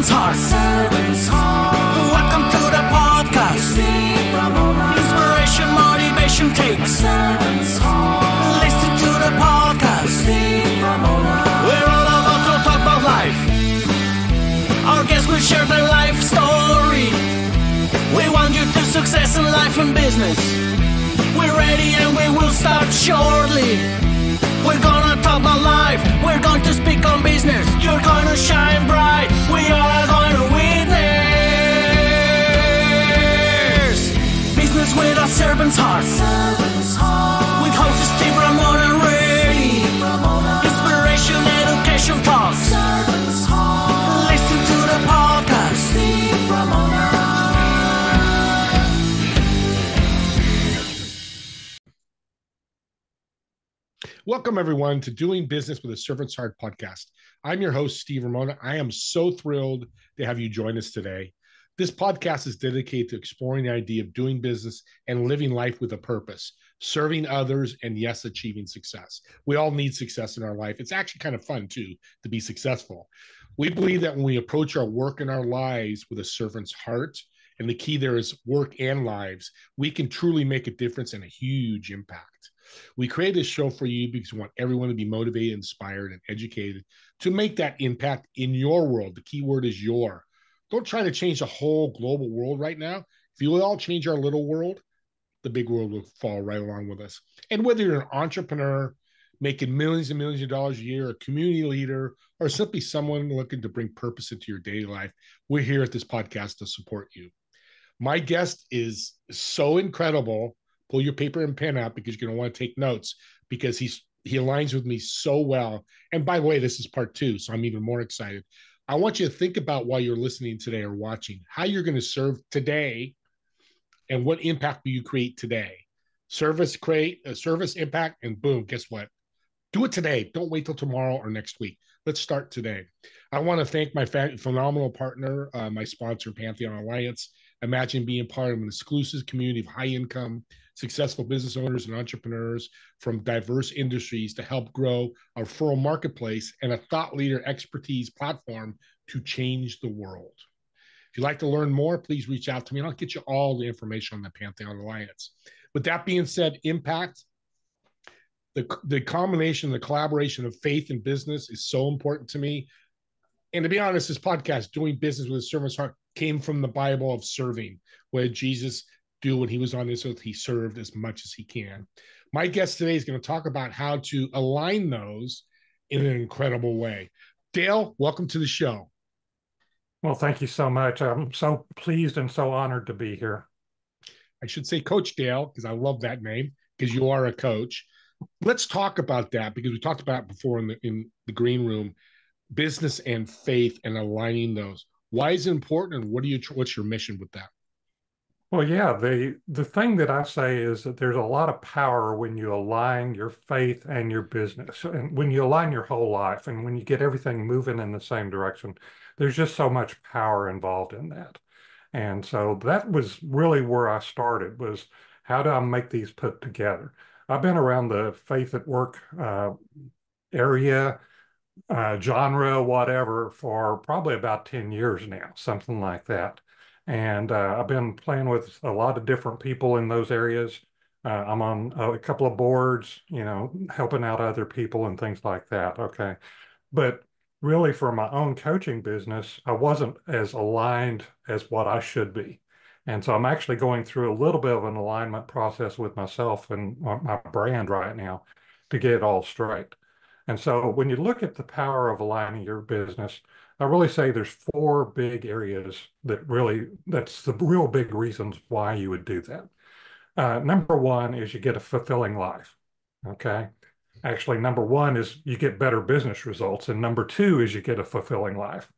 servant's heart. Welcome to the podcast. Inspiration, motivation takes. Listen to the podcast. We're all about to talk about life. Our guests will share their life story. We want you to success in life and business. We're ready and we will start shortly. We're gonna talk about life. We're going to speak on business. You're gonna shine bright. We are gonna witness business with a servant's heart. With hosts Steve, Ramon, and Ray. Inspiration, education talks. Listen to the podcast. Welcome, everyone, to Doing Business with a Servant's Heart podcast. I'm your host, Steve Ramona. I am so thrilled to have you join us today. This podcast is dedicated to exploring the idea of doing business and living life with a purpose, serving others, and yes, achieving success. We all need success in our life. It's actually kind of fun, too, to be successful. We believe that when we approach our work and our lives with a servant's heart, and the key there is work and lives, we can truly make a difference and a huge impact. We create this show for you because we want everyone to be motivated, inspired, and educated to make that impact in your world. The key word is your. Don't try to change the whole global world right now. If you all change our little world, the big world will fall right along with us. And whether you're an entrepreneur making millions and millions of dollars a year, a community leader, or simply someone looking to bring purpose into your daily life, we're here at this podcast to support you. My guest is so incredible. Pull your paper and pen out because you're going to want to take notes because he aligns with me so well. And by the way, this is part 2, so I'm even more excited. I want you to think about while you're listening today or watching, how you're going to serve today and what impact will you create today. Create a service impact, and boom, guess what? Do it today. Don't wait till tomorrow or next week. Let's start today. I want to thank my phenomenal partner, my sponsor, Pantheon Alliance. Imagine being part of an exclusive community of high-income, successful business owners and entrepreneurs from diverse industries to help grow our referral marketplace and a thought leader expertise platform to change the world. If you'd like to learn more, please reach out to me and I'll get you all the information on the Pantheon Alliance. With that being said, impact, the combination, the collaboration of faith and business is so important to me. And to be honest, this podcast, Doing Business with a Servant's Heart, came from the Bible of serving. What did Jesus do when he was on this earth? He served as much as he can. My guest today is going to talk about how to align those in an incredible way. Dale, welcome to the show. Well, thank you so much. I'm so pleased and so honored to be here. I should say Coach Dale, because I love that name, because you are a coach. Let's talk about that, because we talked about it before in the green room, business and faith and aligning those. Why is it important, and what's your mission with that? Well, yeah, the thing that I say is that there's a lot of power when you align your faith and your business, and when you align your whole life, and when you get everything moving in the same direction. There's just so much power involved in that. And so that was really where I started, was how do I make these put together? I've been around the faith at work area, genre, whatever, for probably about 10 years now, something like that. And I've been playing with a lot of different people in those areas. I'm on a couple of boards, helping out other people and things like that. Okay. But really, for my own coaching business, I wasn't as aligned as what I should be. And so I'm actually going through a little bit of an alignment process with myself and my brand right now to get it all straight. And so when you look at the power of aligning your business, I really say there's 4 big areas that's the real big reasons why you would do that. Number 1 is you get a fulfilling life. Okay. Actually, number 1 is you get better business results. And number 2 is you get a fulfilling life.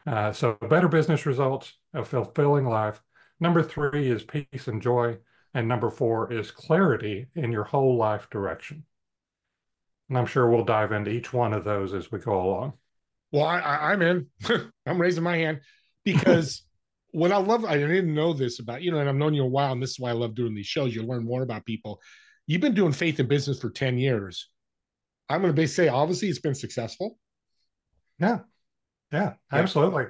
So better business results, a fulfilling life. Number 3 is peace and joy. And number 4 is clarity in your whole life direction. And I'm sure we'll dive into each one of those as we go along. Well, I'm in. I'm raising my hand because what I didn't know this about, and I've known you a while, and this is why I love doing these shows. You learn more about people. You've been doing faith and business for 10 years. I'm going to say, obviously, it's been successful. Yeah, absolutely.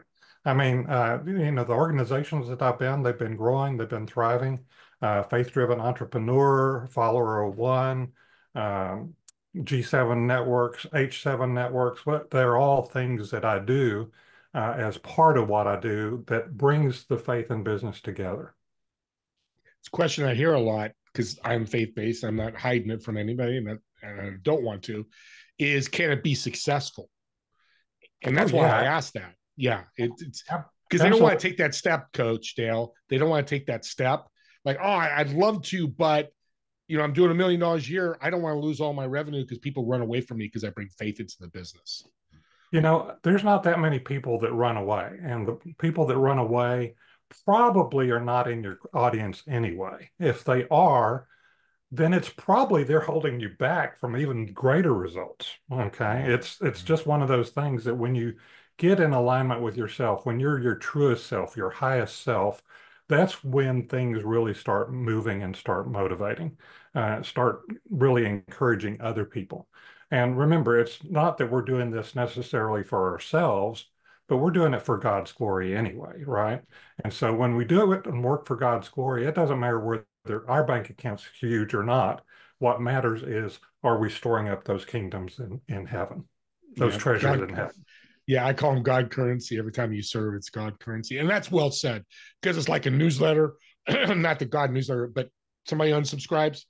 I mean, the organizations that I've been, they've been growing, they've been thriving. Faith-driven entrepreneur, follower of one, um, G7 networks, H7 networks. They're all things that I do as part of what I do that brings the faith and business together. It's a question I hear a lot because I'm faith-based. I'm not hiding it from anybody, and I don't want to. Is can it be successful? And Oh that's why I yeah, asked that. Yeah, it's ab- because they don't want to absolutely. take that step, Coach Dale. They don't want to take that step. Like, oh, I'd love to, but I'm doing $1 million a year. I don't want to lose all my revenue because people run away from me because I bring faith into the business. There's not that many people that run away, and the people that run away probably are not in your audience anyway. If they are, then it's probably they're holding you back from even greater results. Okay. It's just one of those things that when you get in alignment with yourself, when you're your truest self, your highest self, that's when things really start moving and start motivating, start really encouraging other people. And remember, it's not that we're doing this necessarily for ourselves, but we're doing it for God's glory anyway, right? And so when we do it and work for God's glory, it doesn't matter whether our bank account's huge or not. What matters is, are we storing up those kingdoms in heaven, those Yeah, treasures God. in heaven? Yeah, I call them God currency. Every time you serve, it's God currency, and that's well said because it's like a newsletter, not the God newsletter, but somebody unsubscribes.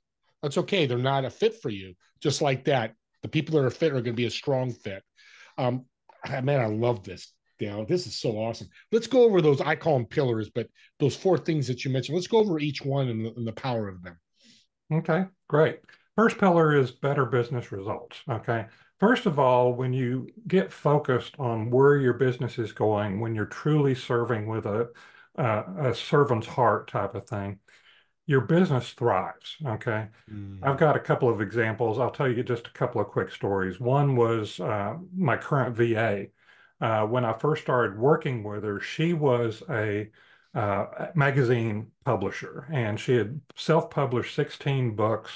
That's okay. They're not a fit for you. Just like that, the people that are fit are going to be a strong fit. Um, man, I love this. Dale, this is so awesome. Let's go over those. I call them pillars, but those four things that you mentioned. Let's go over each one and the power of them. Okay, great. First pillar is better business results. Okay. First of all, when you get focused on where your business is going, when you're truly serving with a servant's heart type of thing, your business thrives. Okay. I've Mm. got a couple of examples. I'll tell you just a couple of quick stories. One was my current VA. When I first started working with her, she was a magazine publisher, and she had self-published 16 books,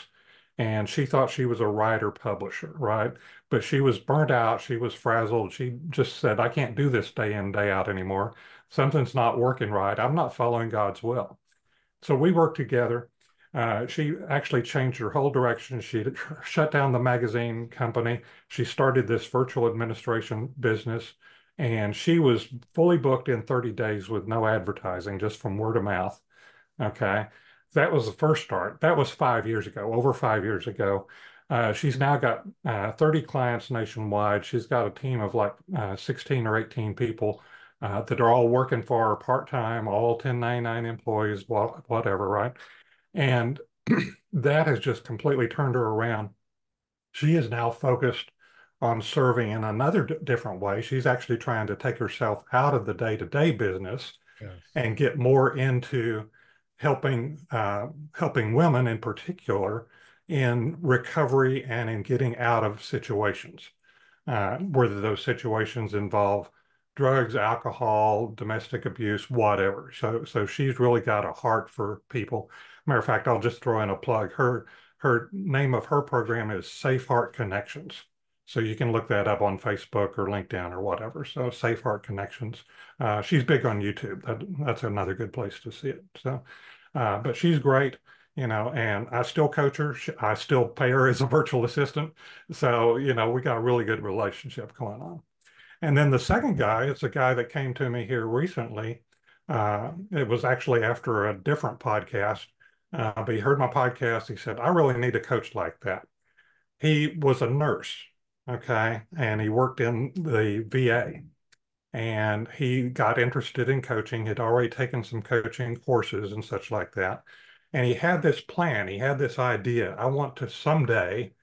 and she thought she was a writer publisher, right? But she was burnt out. She was frazzled. She just said, I can't do this day in, day out anymore. Something's not working right. I'm not following God's will. So we worked together. She actually changed her whole direction. She shut down the magazine company. She started this virtual administration business, and she was fully booked in 30 days with no advertising, just from word of mouth. Okay. That was the first start. That was 5 years ago, over 5 years ago. She's now got 30 clients nationwide. She's got a team of like 16 or 18 people that are all working for her part-time, all 1099 employees, whatever, right? And that has just completely turned her around. She is now focused on serving in another different way. She's actually trying to take herself out of the day-to-day business Yes. and get more into helping women in particular in recovery and in getting out of situations, whether those situations involve drugs, alcohol, domestic abuse, whatever. So she's really got a heart for people. Matter of fact, I'll just throw in a plug. Her name of her program is Safe Heart Connections. So you can look that up on Facebook or LinkedIn or whatever. So Safe Heart Connections. She's big on YouTube. That's another good place to see it. So, but she's great, and I still coach her. I still pay her as a virtual assistant. So, we got a really good relationship going on. And then the second guy, it's a guy that came to me here recently. It was actually after a different podcast, but he heard my podcast. He said, I really need a coach like that. He was a nurse, okay, and he worked in the VA, and he got interested in coaching. He'd already taken some coaching courses and such like that. And he had this plan, he had this idea. I want to someday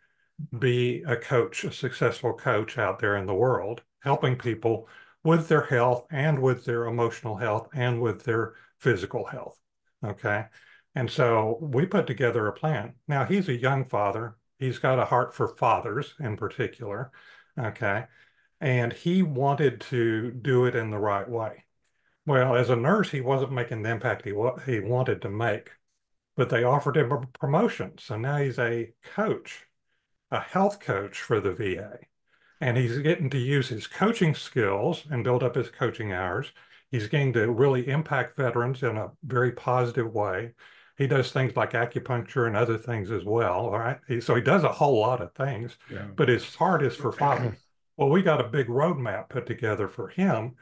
be a coach, a successful coach out there in the world, helping people with their health and with their emotional health and with their physical health. Okay. And so we put together a plan. Now, he's a young father. He's got a heart for fathers in particular. Okay. And he wanted to do it in the right way. Well, as a nurse, he wasn't making the impact he wanted to make, but they offered him a promotion. So now he's a coach, a health coach for the VA. And he's getting to use his coaching skills and build up his coaching hours. He's going to really impact veterans in a very positive way. He does things like acupuncture and other things as well. All right. So he does a whole lot of things, Yeah. but his heart is for fathers. Well, we got a big roadmap put together for him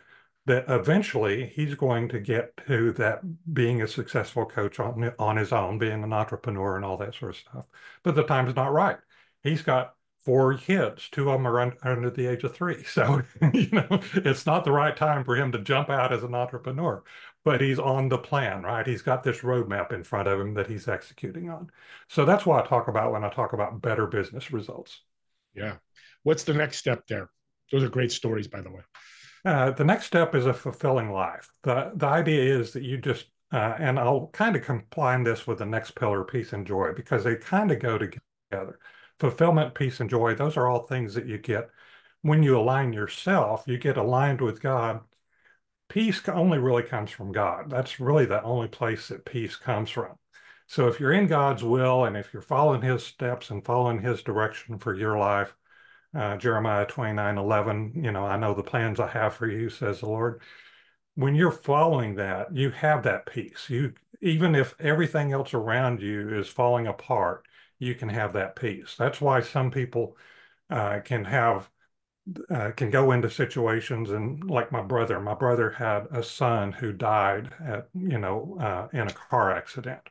that eventually he's going to get to that being a successful coach on his own, being an entrepreneur and all that sort of stuff. But the time's not right. He's got 4 kids. 2 of them are under the age of 3. So, it's not the right time for him to jump out as an entrepreneur, but he's on the plan, right? He's got this roadmap in front of him that he's executing on. So that's what I talk about when I talk about better business results. Yeah. What's the next step there? Those are great stories, by the way. The next step is a fulfilling life. The idea is that you just, and I'll kind of combine this with the next pillar, peace and joy, because they kind of go together. Fulfillment, peace, and joy, those are all things that you get when you align yourself, you get aligned with God. Peace only really comes from God. That's really the only place that peace comes from. So if you're in God's will and if you're following his steps and following his direction for your life, Jeremiah 29:11, I know the plans I have for you, says the Lord. When you're following that, you have that peace. Even if everything else around you is falling apart, you can have that peace. That's why some people can go into situations, and like my brother had a son who died in a car accident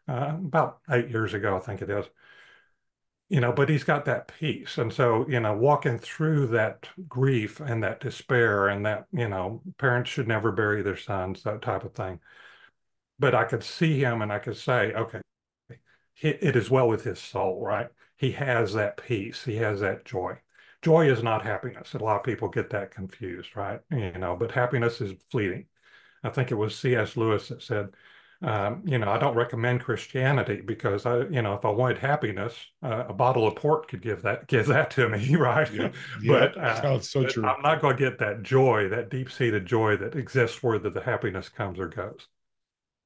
about 8 years ago, I think it is. But he's got that peace. And so, walking through that grief and that despair and that, parents should never bury their sons, that type of thing. But I could see him and I could say, okay, it is well with his soul, right? He has that peace. He has that joy. Joy is not happiness. A lot of people get that confused, right? But happiness is fleeting. I think it was C.S. Lewis that said, I don't recommend Christianity because if I wanted happiness, a bottle of port could give that to me, right? Yeah. But, Sounds so but true. I'm not going to get that joy, that deep-seated joy that exists where the happiness comes or goes.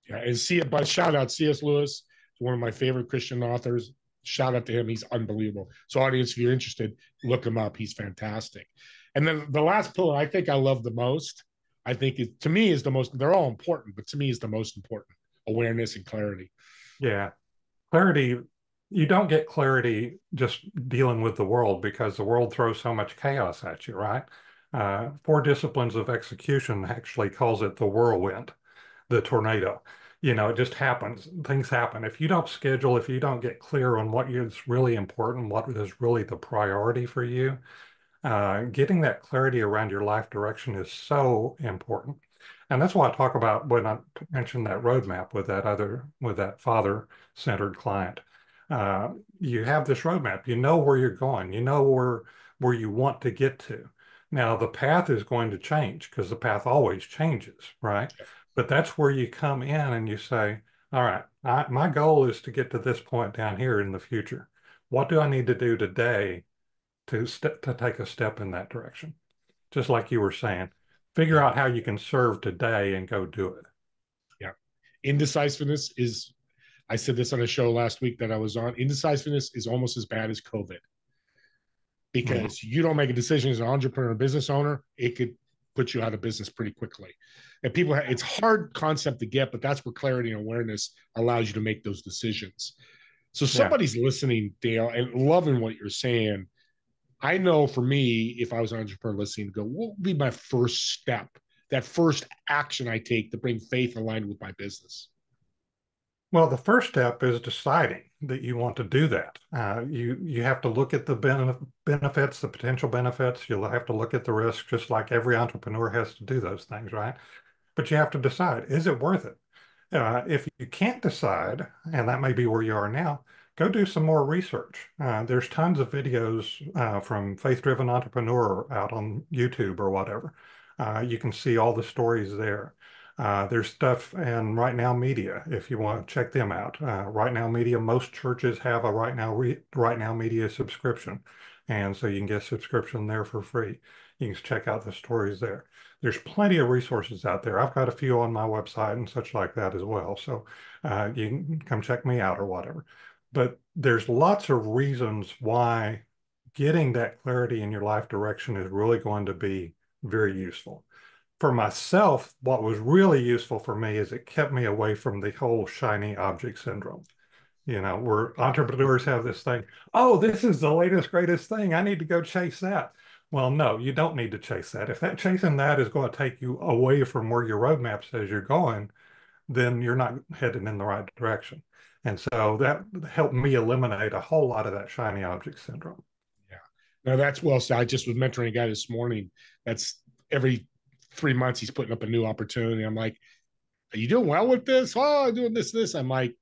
Yeah. And but shout out C.S. Lewis, one of my favorite Christian authors. Shout out to him. He's unbelievable. So, audience, if you're interested, look him up. He's fantastic. And then the last pillar I think I love the most, I think to me is the most, they're all important, but to me is the most important, awareness and clarity. Yeah. Clarity, you don't get clarity just dealing with the world because the world throws so much chaos at you, right? 4 Disciplines of Execution actually calls it the whirlwind, the tornado. It just happens. Things happen. If you don't schedule, if you don't get clear on what is really important, what is really the priority for you, getting that clarity around your life direction is so important. And that's why I talk about when I mentioned that roadmap with that father-centered client. You have this roadmap. You know where you're going. You know where you want to get to. Now the path is going to change because the path always changes, right? But that's where you come in and you say, all right, my goal is to get to this point down here in the future. What do I need to do today to take a step in that direction? Just like you were saying, figure out how you can serve today and go do it. Yeah. Indecisiveness is, I said this on a show last week that I was on. Indecisiveness is almost as bad as COVID because you don't make a decision as an entrepreneur, business owner, it could put you out of business pretty quickly. And it's hard concept to get, but that's where clarity and awareness allows you to make those decisions. So somebody's listening, Dale, and loving what you're saying. I know for me, if I was an entrepreneur listening, what would be my first step, that first action I take to bring faith aligned with my business? Well, the first step is deciding that you want to do that. You have to look at the benefits, the potential benefits. You'll have to look at the risk, just like every entrepreneur has to do those things, right? But you have to decide, is it worth it? If you can't decide, and that may be where you are now, go do some more research. There's tons of videos from Faith Driven Entrepreneur out on YouTube or whatever. You can see all the stories there. There's stuff in Right Now Media if you want to check them out. Right Now Media, most churches have a Right Now Media subscription, and so you can get a subscription there for free. You can check out the stories there. There's plenty of resources out there. I've got a few on my website and such like that as well. So you can come check me out or whatever. But there's lots of reasons why getting that clarity in your life direction is really going to be very useful. for myself, what was really useful for me is it kept me away from the whole shiny object syndrome. Where entrepreneurs have this thing, oh, this is the latest, greatest thing. I need to go chase that. Well, no, you don't need to chase that. If chasing that is going to take you away from where your roadmap says you're going, then you're not headed in the right direction. And so that helped me eliminate a whole lot of that shiny object syndrome. Yeah. Now that's well said. I just was mentoring a guy this morning. That's every 3 months he's putting up a new opportunity. I'm like, are you doing well with this? Oh, I'm doing this. I'm like,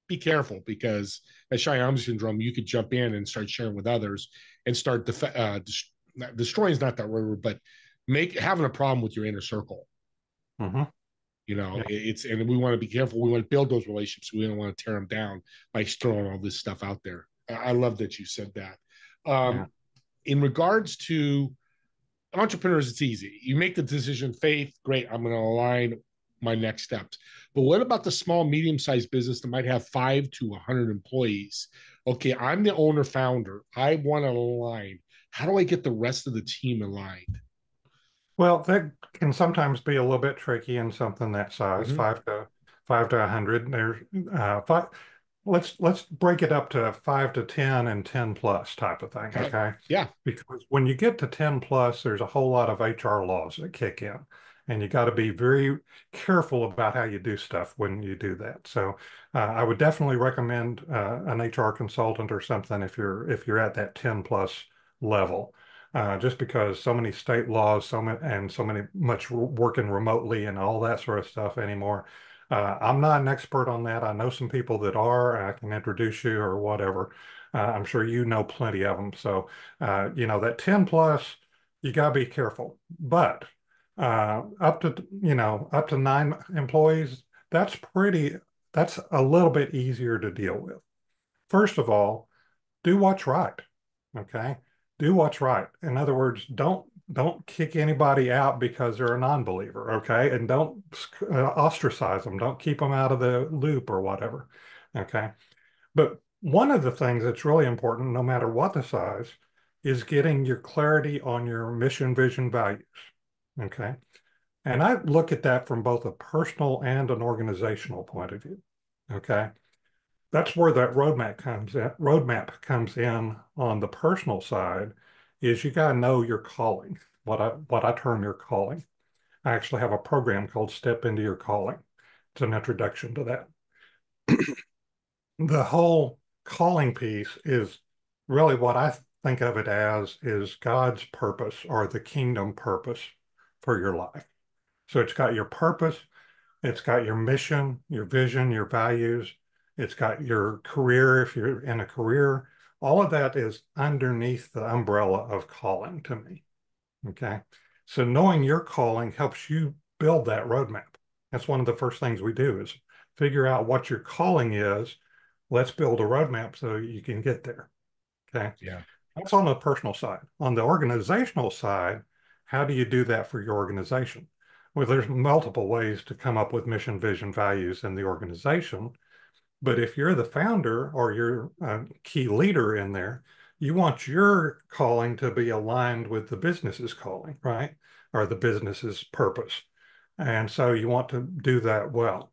be careful, because that shiny object syndrome, you could jump in and start sharing with others and start destroying is not that word, but having a problem with your inner circle. Mm-hmm. Yeah. And we want to be careful. We want to build those relationships. We don't want to tear them down by throwing all this stuff out there. I love that you said that. Yeah. In regards to entrepreneurs, it's easy. You make the decision, faith, great, I'm going to align my next steps. But what about the small, medium-sized business that might have 5 to 100 employees? Okay, I'm the owner founder. I want to align. How do I get the rest of the team aligned? Well, that can sometimes be a little bit tricky in something that size, Mm-hmm. 5 to 100. There's five. Let's break it up to 5 to 10 and 10 plus type of thing. Okay. Yeah. Because when you get to 10 plus, there's a whole lot of HR laws that kick in, and you got to be very careful about how you do stuff when you do that. So I would definitely recommend an HR consultant or something if you're at that 10 plus level. Just because so many state laws, so many much working remotely and all that sort of stuff anymore. I'm not an expert on that. I know some people that are. I can introduce you or whatever. I'm sure you know plenty of them. So, that 10 plus, you got to be careful. But up to 9 employees, that's a little bit easier to deal with. First of all, do what's right. Okay. Do what's right. In other words, don't kick anybody out because they're a non-believer, okay? And don't ostracize them. Don't keep them out of the loop or whatever, okay? But one of the things that's really important, no matter what the size, is getting your clarity on your mission, vision, values, okay? And I look at that from both a personal and an organizational point of view, okay? That's where that roadmap comes in on the personal side, is you got to know your calling, what I term your calling. I actually have a program called Step Into Your Calling. It's an introduction to that. The whole calling piece is really what I think of it as is God's purpose or the kingdom purpose for your life. So it's got your purpose, it's got your mission, your vision, your values. It's got your career, if you're in a career. All of that is underneath the umbrella of calling to me. Okay. So knowing your calling helps you build that roadmap. That's one of the first things we do is figure out what your calling is. Let's build a roadmap so you can get there. Okay. Yeah. That's on the personal side. On the organizational side, how do you do that for your organization? Well, there's multiple ways to come up with mission, vision, values in the organization. But if you're the founder or you're a key leader in there, you want your calling to be aligned with the business's calling, right? Or the business's purpose. And so you want to do that well.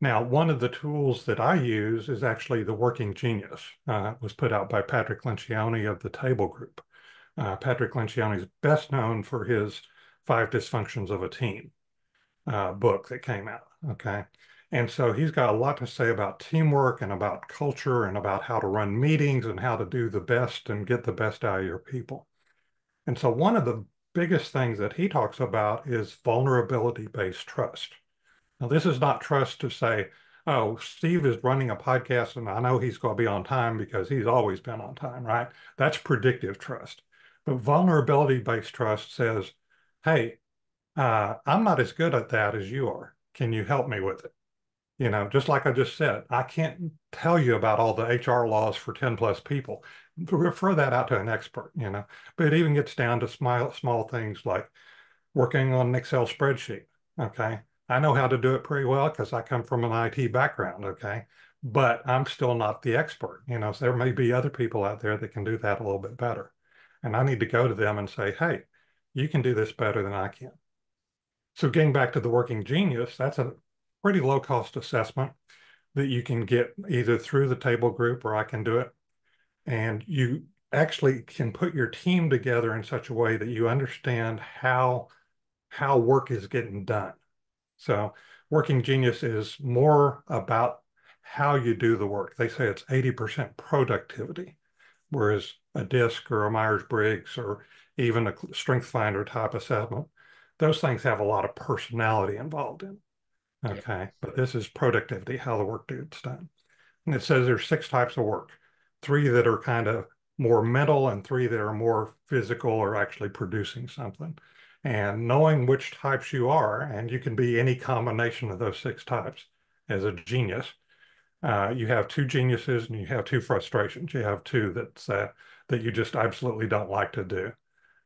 Now, one of the tools that I use is actually the Working Genius. It was put out by Patrick Lencioni of the Table Group. Patrick Lencioni is best known for his 5 Dysfunctions of a Team book that came out, okay? And so he's got a lot to say about teamwork and about culture and about how to run meetings and how to do the best and get the best out of your people. And so one of the biggest things that he talks about is vulnerability-based trust. Now, this is not trust to say, oh, Steve is running a podcast and I know he's going to be on time because he's always been on time, right? That's predictive trust. But vulnerability-based trust says, hey, I'm not as good at that as you are. Can you help me with it? Just like I just said, I can't tell you about all the HR laws for 10 plus people. Refer that out to an expert, but it even gets down to small things like working on an Excel spreadsheet. Okay. I know how to do it pretty well because I come from an IT background. Okay. But I'm still not the expert, so there may be other people out there that can do that a little bit better. And I need to go to them and say, hey, you can do this better than I can. So getting back to the working genius, that's a pretty low cost assessment that you can get either through the table group or I can do it. And you actually can put your team together in such a way that you understand how work is getting done. So working genius is more about how you do the work. They say it's 80% productivity, whereas a DISC or a Myers-Briggs or even a Strength Finder type assessment, those things have a lot of personality involved in. Yep. Okay, but this is productivity, how the work gets done. And it says there's 6 types of work, 3 that are kind of more mental and 3 that are more physical or actually producing something. And knowing which types you are, and you can be any combination of those 6 types as a genius. You have 2 geniuses and you have 2 frustrations. You have 2 that you just absolutely don't like to do.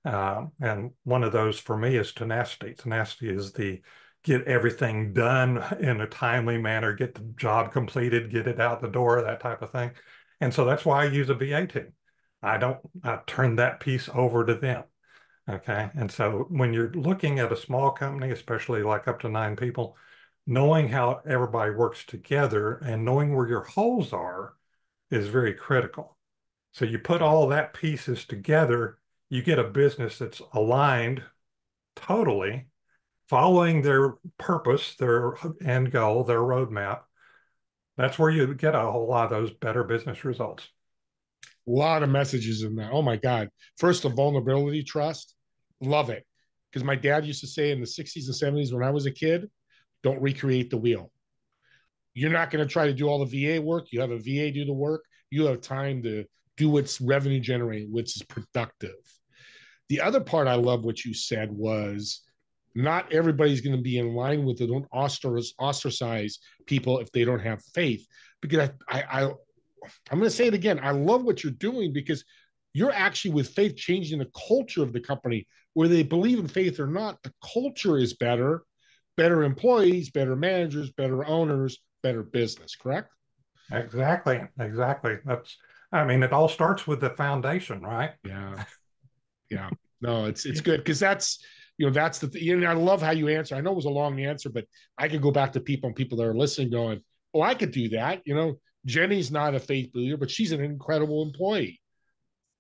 And one of those for me is tenacity. Tenacity is the get everything done in a timely manner, get the job completed, get it out the door, that type of thing. And so that's why I use a VA team. I turn that piece over to them. Okay. And so when you're looking at a small company, especially like up to 9 people, knowing how everybody works together and knowing where your holes are is very critical. So you put all that pieces together, you get a business that's aligned totally, following their purpose, their end goal, their roadmap. That's where you get a whole lot of those better business results. A lot of messages in that. Oh my God. First, the vulnerability trust. Love it. Because my dad used to say in the 60s and 70s when I was a kid, don't recreate the wheel. You're not going to try to do all the VA work. You have a VA do the work. You have time to do what's revenue generating, which is productive. The other part I love what you said was not everybody's going to be in line with it. Don't ostracize people if they don't have faith. Because I'm going to say it again. I love what you're doing because you're actually with faith changing the culture of the company, whether they believe in faith or not. The culture is better, better employees, better managers, better owners, better business. Correct? Exactly. Exactly. I mean, it all starts with the foundation, right? Yeah. Yeah. No, it's good because that's the thing. And I love how you answer. I know it was a long answer, but I could go back to people that are listening going, oh, I could do that. Jenny's not a faith believer, but she's an incredible employee.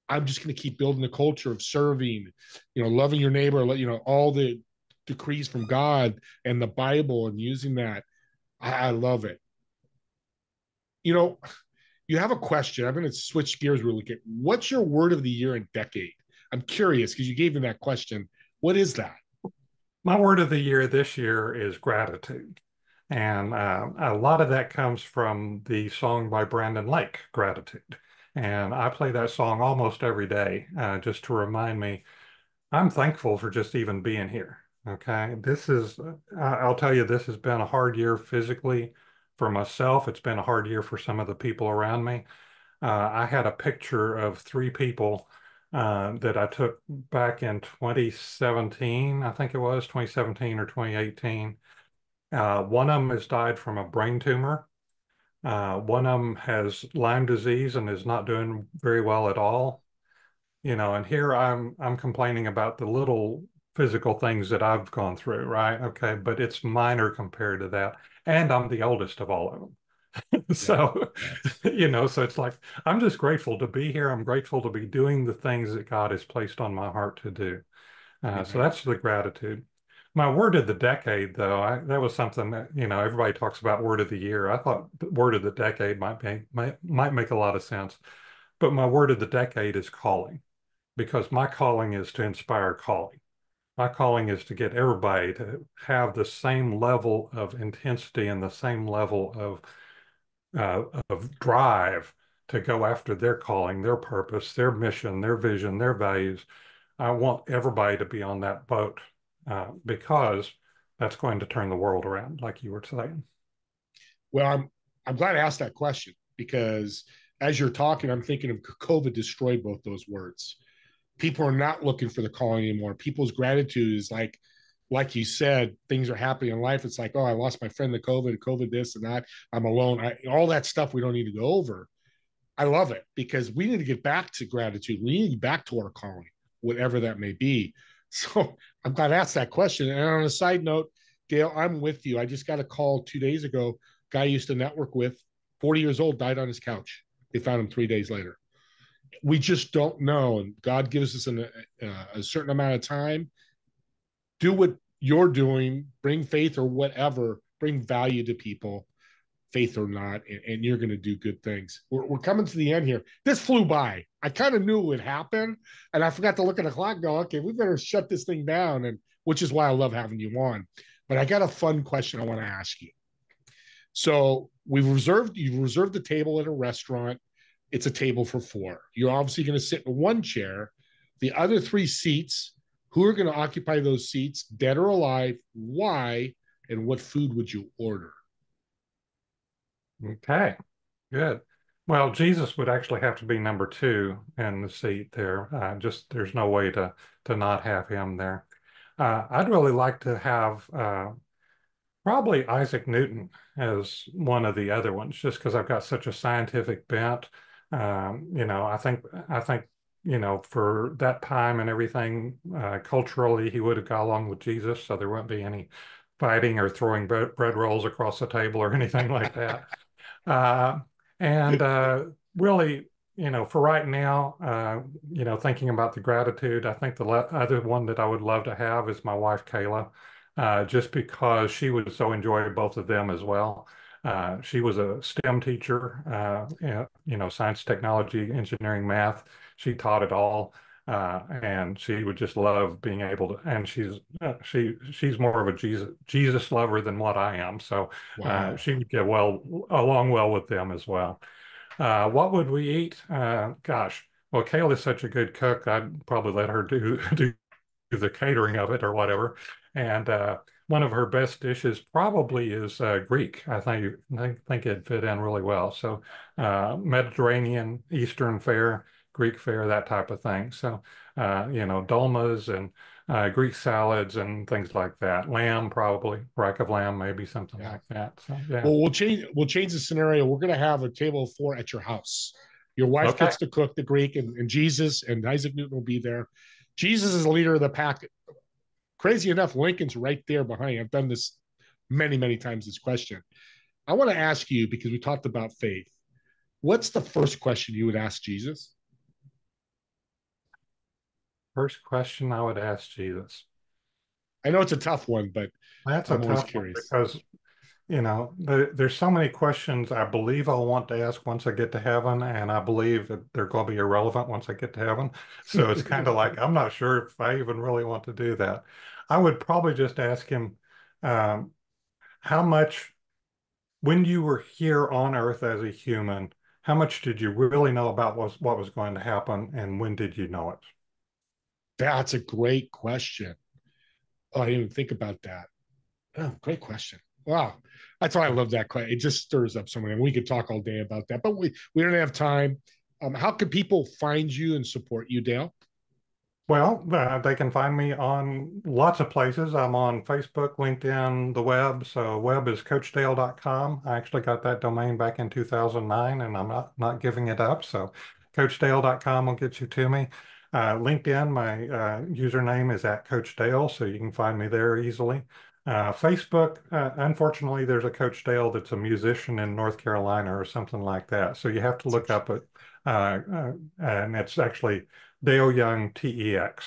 I'm just going to keep building the culture of serving, loving your neighbor, all the decrees from God and the Bible and using that. I love it. You know, you have a question. I'm going to switch gears really quick. What's your word of the year and decade? I'm curious because you gave me that question. What is that? My word of the year this year is gratitude. And a lot of that comes from the song by Brandon Lake, Gratitude. And I play that song almost every day just to remind me I'm thankful for just even being here. Okay. I'll tell you, this has been a hard year physically for myself. It's been a hard year for some of the people around me. I had a picture of 3 people that I took back in 2017, I think it was 2017 or 2018. One of them has died from a brain tumor. One of them has Lyme disease and is not doing very well at all. And here I'm complaining about the little physical things that I've gone through, right? Okay, but it's minor compared to that. And I'm the oldest of all of them. Yeah. So, Yes. so it's like, I'm just grateful to be here. I'm grateful to be doing the things that God has placed on my heart to do. So Amen. that's the gratitude. My word of the decade, though, that was something that, everybody talks about word of the year. I thought the word of the decade might make a lot of sense. But my word of the decade is calling, because my calling is to inspire calling. My calling is to get everybody to have the same level of intensity and the same level of drive to go after their calling, their purpose, their mission, their vision, their values. I want everybody to be on that boat because that's going to turn the world around, like you were saying. Well, I'm glad I asked that question because as you're talking, I'm thinking of COVID destroyed both those words. People are not looking for the calling anymore. People's gratitude is like you said, things are happening in life. It's like, oh, I lost my friend to COVID this and that. I'm alone. All that stuff we don't need to go over. I love it because we need to get back to gratitude. We need to get back to our calling, whatever that may be. So I'm glad I asked that question. And on a side note, Dale, I'm with you. I just got a call 2 days ago. Guy I used to network with, 40 years old, died on his couch. They found him 3 days later. We just don't know. And God gives us a certain amount of time. Do what you're doing, bring faith or whatever, bring value to people, faith or not, and you're going to do good things. We're coming to the end here. This flew by. I kind of knew it would happen, and I forgot to look at the clock and go, okay, we better shut this thing down, and which is why I love having you on. But I got a fun question I want to ask you. So you've reserved the table at a restaurant. It's a table for four. You're obviously going to sit in one chair. The other three seats, who are going to occupy those seats, dead or alive, why, and what food would you order? Okay, good. Well, Jesus would actually have to be number two in the seat there. Just there's no way to not have him there. I'd really like to have probably Isaac Newton as one of the other ones, just because I've got such a scientific bent. I think for that time and everything, culturally, he would have got along with Jesus, so there wouldn't be any fighting or throwing bread rolls across the table or anything like that. Uh, and really, for right now, thinking about the gratitude, I think the other one that I would love to have is my wife, Kayla, just because she would so enjoy both of them as well. She was a STEM teacher, science, technology, engineering, math. She taught it all. And she would just love being able to, and she's more of a Jesus lover than what I am. So Wow. she would get along well with them as well. What would we eat? Gosh, well, Kayla is such a good cook. I'd probably let her do the catering of it or whatever. And one of her best dishes probably is Greek. I think it'd fit in really well. So Mediterranean, Eastern fare, Greek fare, that type of thing. So dolmas and Greek salads and things like that. Lamb, probably rack of lamb, maybe something Yeah. like that. So yeah. Well, we'll change the scenario. We're going to have a table of four at your house. Your wife Okay. gets to cook the Greek, and Jesus and Isaac Newton will be there. Jesus is the leader of the pack. Crazy enough, Lincoln's right there behind you. I've done this many, many times, this question. I want to ask you, because we talked about faith, what's the first question you would ask Jesus? First question I would ask Jesus. I know it's a tough one, but That's a I'm always tough one curious. because there's so many questions I believe I'll want to ask once I get to heaven, and I believe that they're going to be irrelevant once I get to heaven. So it's kind of like, I'm not sure if I even really want to do that. I would probably just ask him, um, how much, when you were here on Earth as a human, how much did you really know about what was going to happen, and when did you know it? That's a great question. Oh, I didn't even think about that. Oh, great question. Wow. That's why I love that question. It just stirs up something. And we could talk all day about that, but we don't have time. How can people find you and support you, Dale? Well, they can find me on lots of places. I'm on Facebook, LinkedIn, the web. So web is coachdale.com. I actually got that domain back in 2009 and I'm not giving it up. So coachdale.com will get you to me. LinkedIn, my username is at Coach Dale, so you can find me there easily. Facebook, unfortunately, there's a Coach Dale that's a musician in North Carolina or something like that. So you have to look up it. And it's actually Dale Young TEX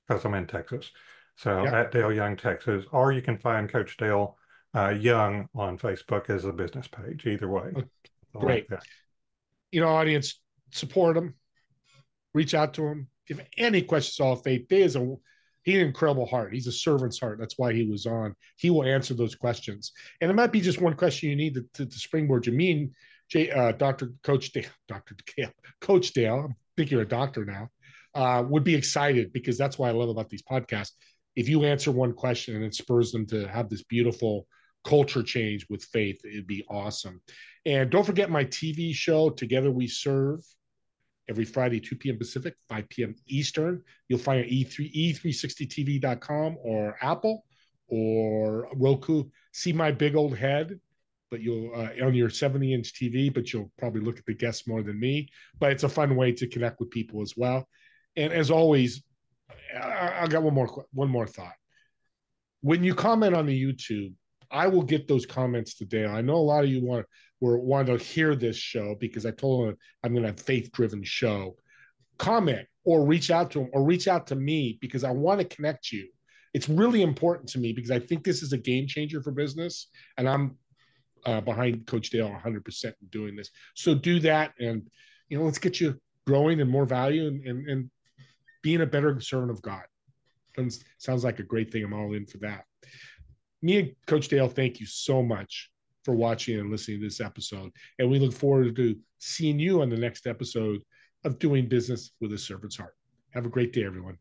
because I'm in Texas. So Yeah. at Dale Young, Texas, or you can find Coach Dale Young on Facebook as a business page. Either way, Oh, something like great. that. Audience, support him, reach out to him. If any questions all faith, he has an incredible heart. He's a servant's heart. That's why he was on. He will answer those questions. And it might be just one question you need to springboard you. Me and Dr. Coach Dale, Dr. Dale, Coach Dale, I think you're a doctor now, would be excited because that's what I love about these podcasts. If you answer one question and it spurs them to have this beautiful culture change with faith, it'd be awesome. And don't forget my TV show, Together We Serve, every Friday, 2 p.m. Pacific, 5 p.m. Eastern. You'll find it at e360tv.com or Apple or Roku. See my big old head, but you'll on your 70-inch TV, but you'll probably look at the guests more than me. But it's a fun way to connect with people as well. And as always, I got one more thought. When you comment on the YouTube, I will get those comments today. I know a lot of you want to hear this show because I told them I'm going to have faith-driven show. Comment or reach out to them or reach out to me because I want to connect you. It's really important to me because I think this is a game changer for business, and I'm behind Coach Dale 100% in doing this. So do that, and let's get you growing and more value and being a better servant of God. Sounds like a great thing. I'm all in for that. Me and Coach Dale, thank you so much for watching and listening to this episode. And we look forward to seeing you on the next episode of Doing Business with a Servant's Heart. Have a great day, everyone.